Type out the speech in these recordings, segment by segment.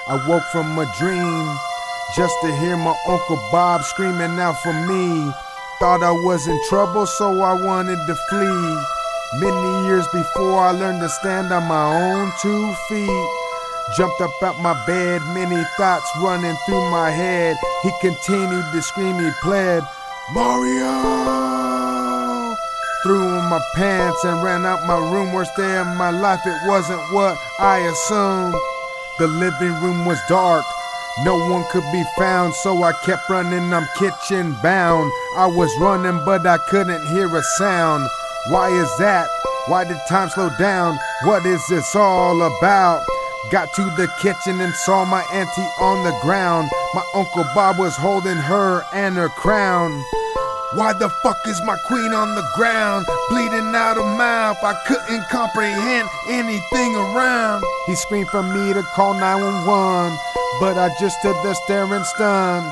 I woke from a dream just to hear my Uncle Bob screaming out for me. Thought I was in trouble, so I wanted to flee. Many years before I learned to stand on my own 2 feet. Jumped up out my bed, many thoughts running through my head. He continued to scream, he pled, "Mario!" Threw on my pants and ran out my room. Worst day of my life, it wasn't what I assumed. The living room was dark, no one could be found, so I kept running, I'm kitchen bound. I was running, but I couldn't hear a sound. Why is that? Why did time slow down? What is this all about? Got to the kitchen and saw my auntie on the ground. My Uncle Bob was holding her and her crown. Why the fuck is my queen on the ground, bleeding out her mouth? I couldn't comprehend anything around. He screamed for me to call 911, but I just stood there staring stunned.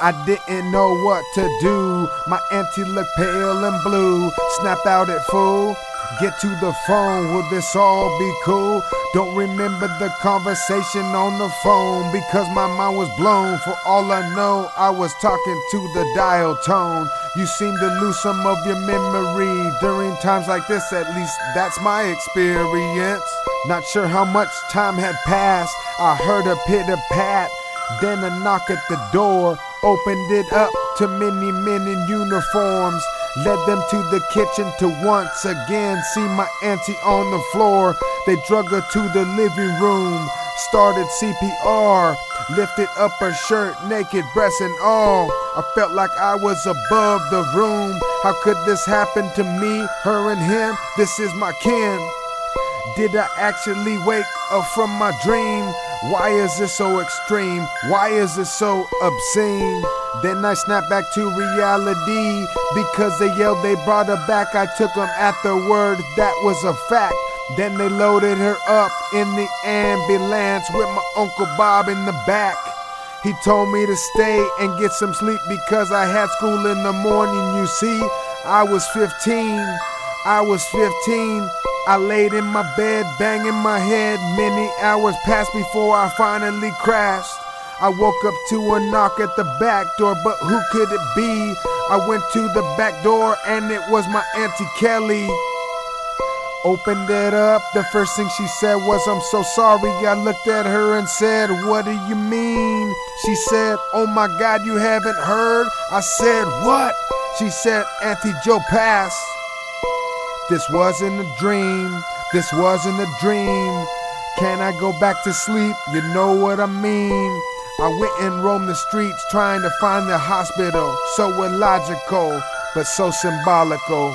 I didn't know what to do. My auntie looked pale and blue. Snap out it, fool. Get to the phone, will this all be cool? Don't remember the conversation on the phone because my mind was blown. For all I know, I was talking to the dial tone. You seem to lose some of your memory during times like this, at least that's my experience. Not sure how much time had passed. I heard a pitter-pat, then a knock at the door. Opened it up to many men in uniforms. Led them to the kitchen to once again see my auntie on the floor. They drug her to the living room, started CPR, lifted up her shirt, naked breasts and all. I felt like I was above the room. How could this happen to me, her and him? This is my kin. Did I actually wake up from my dream? Why is this so extreme? Why is this so obscene? Then I snapped back to reality because they yelled they brought her back. I took them at their word, that was a fact. Then they loaded her up in the ambulance with my Uncle Bob in the back. He told me to stay and get some sleep because I had school in the morning. You see, I was 15. I laid in my bed, banging my head. Many hours passed before I finally crashed. I woke up to a knock at the back door, but who could it be? I went to the back door and it was my Auntie Kelly. Opened it up, the first thing she said was, "I'm so sorry." I looked at her and said, "What do you mean?" She said, "Oh my God, you haven't heard?" I said, "What?" She said, "Auntie Joe passed." This wasn't a dream, this wasn't a dream. Can I go back to sleep? You know what I mean. I went and roamed the streets trying to find the hospital. So illogical, but so symbolical.